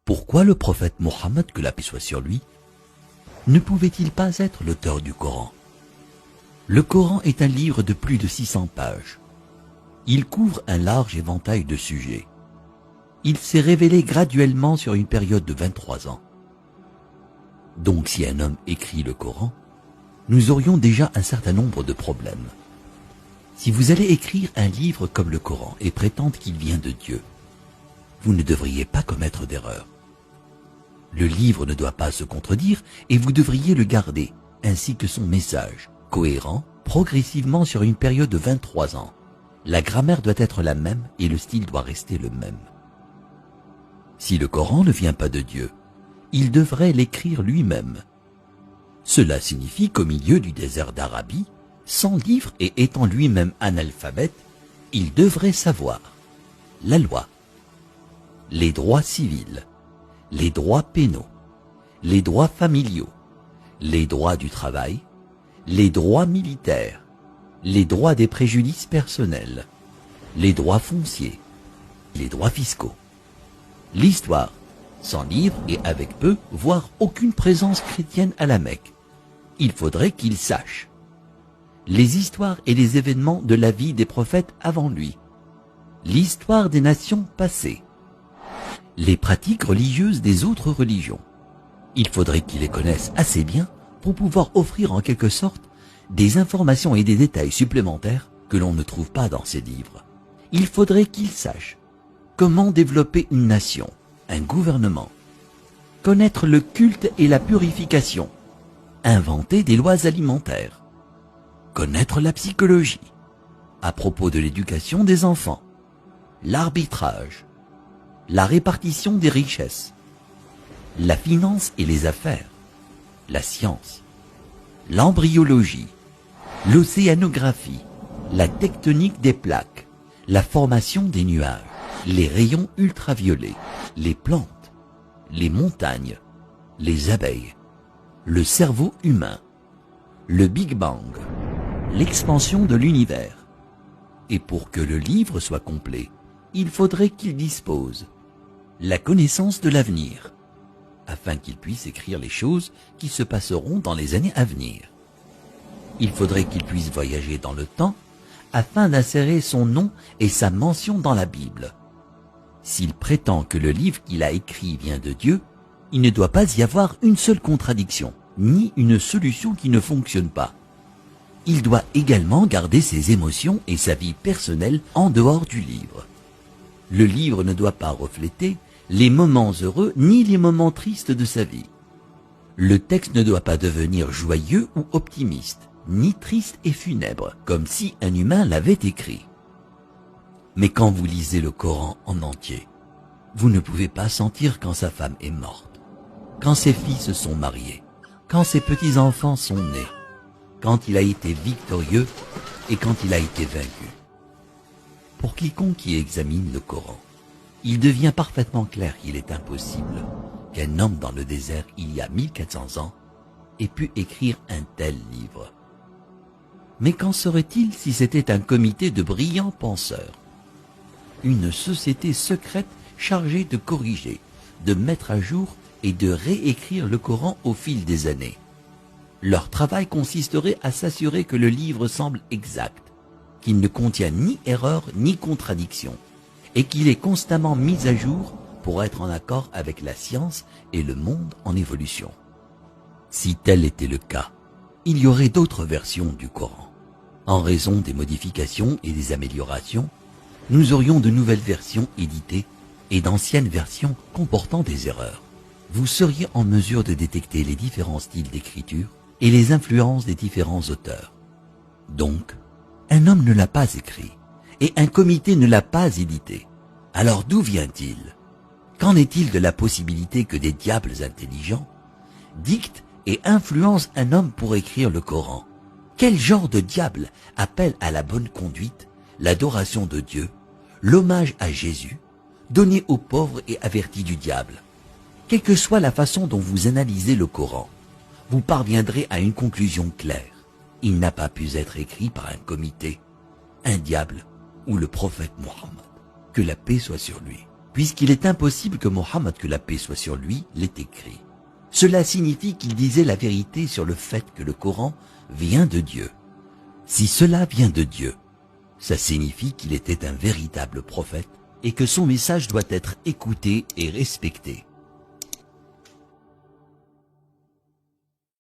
Pourquoi le prophète Mohammed, que la paix soit sur lui, ne pouvait-il pas être l'auteur du Coran? Le Coran est un livre de plus de 600 pages. Il couvre un large éventail de sujets. Il s'est révélé graduellement sur une période de 23 ans. Donc si un homme écrit le Coran, nous aurions déjà un certain nombre de problèmes. Si vous allez écrire un livre comme le Coran et prétendre qu'il vient de Dieu, vous ne devriez pas commettre d'erreur. Le livre ne doit pas se contredire et vous devriez le garder, ainsi que son message, cohérent, progressivement sur une période de 23 ans. La grammaire doit être la même et le style doit rester le même. Si le Coran ne vient pas de Dieu, il devrait l'écrire lui-même. Cela signifie qu'au milieu du désert d'Arabie, sans livre et étant lui-même analphabète, il devrait savoir la loi, les droits civils, les droits pénaux, les droits familiaux, les droits du travail, les droits militaires, les droits des préjudices personnels, les droits fonciers, les droits fiscaux, l'histoire, sans livre et avec peu, voire aucune présence chrétienne à la Mecque. Il faudrait qu'il sache les histoires et les événements de la vie des prophètes avant lui, l'histoire des nations passées, les pratiques religieuses des autres religions. Il faudrait qu'il les connaisse assez bien pour pouvoir offrir en quelque sorte des informations et des détails supplémentaires que l'on ne trouve pas dans ces livres. Il faudrait qu'il sache comment développer une nation, un gouvernement, connaître le culte et la purification, inventer des lois alimentaires, connaître la psychologie, à propos de l'éducation des enfants, l'arbitrage, la répartition des richesses, la finance et les affaires, la science, l'embryologie, l'océanographie, la tectonique des plaques, la formation des nuages, les rayons ultraviolets, les plantes, les montagnes, les abeilles, le cerveau humain, le Big Bang, l'expansion de l'univers. Et pour que le livre soit complet, il faudrait qu'il dispose la connaissance de l'avenir, afin qu'il puisse écrire les choses qui se passeront dans les années à venir. Il faudrait qu'il puisse voyager dans le temps, afin d'insérer son nom et sa mention dans la Bible. S'il prétend que le livre qu'il a écrit vient de Dieu, il ne doit pas y avoir une seule contradiction, ni une solution qui ne fonctionne pas. Il doit également garder ses émotions et sa vie personnelle en dehors du livre. Le livre ne doit pas refléter les moments heureux ni les moments tristes de sa vie. Le texte ne doit pas devenir joyeux ou optimiste, ni triste et funèbre, comme si un humain l'avait écrit. Mais quand vous lisez le Coran en entier, vous ne pouvez pas sentir quand sa femme est morte, quand ses filles se sont mariées, quand ses petits-enfants sont nés, quand il a été victorieux et quand il a été vaincu. Pour quiconque qui examine le Coran, il devient parfaitement clair qu'il est impossible qu'un homme dans le désert il y a 1400 ans ait pu écrire un tel livre. Mais qu'en serait-il si c'était un comité de brillants penseurs, une société secrète chargée de corriger, de mettre à jour et de réécrire le Coran au fil des années? Leur travail consisterait à s'assurer que le livre semble exact, qu'il ne contient ni erreur ni contradiction, et qu'il est constamment mis à jour pour être en accord avec la science et le monde en évolution. Si tel était le cas, il y aurait d'autres versions du Coran. En raison des modifications et des améliorations, nous aurions de nouvelles versions éditées et d'anciennes versions comportant des erreurs. Vous seriez en mesure de détecter les différents styles d'écriture et les influences des différents auteurs. Donc, un homme ne l'a pas écrit et un comité ne l'a pas édité. Alors d'où vient-il? Qu'en est-il de la possibilité que des diables intelligents dictent et influencent un homme pour écrire le Coran? Quel genre de diable appelle à la bonne conduite, l'adoration de Dieu, l'hommage à Jésus, donné aux pauvres et avertis du diable? Quelle que soit la façon dont vous analysez le Coran, vous parviendrez à une conclusion claire. Il n'a pas pu être écrit par un comité, un diable ou le prophète Mohammed. Que la paix soit sur lui. puisqu'il est impossible que Mohammed, que la paix soit sur lui, l'ait écrit. Cela signifie qu'il disait la vérité sur le fait que le Coran vient de Dieu. Si cela vient de Dieu, ça signifie qu'il était un véritable prophète et que son message doit être écouté et respecté.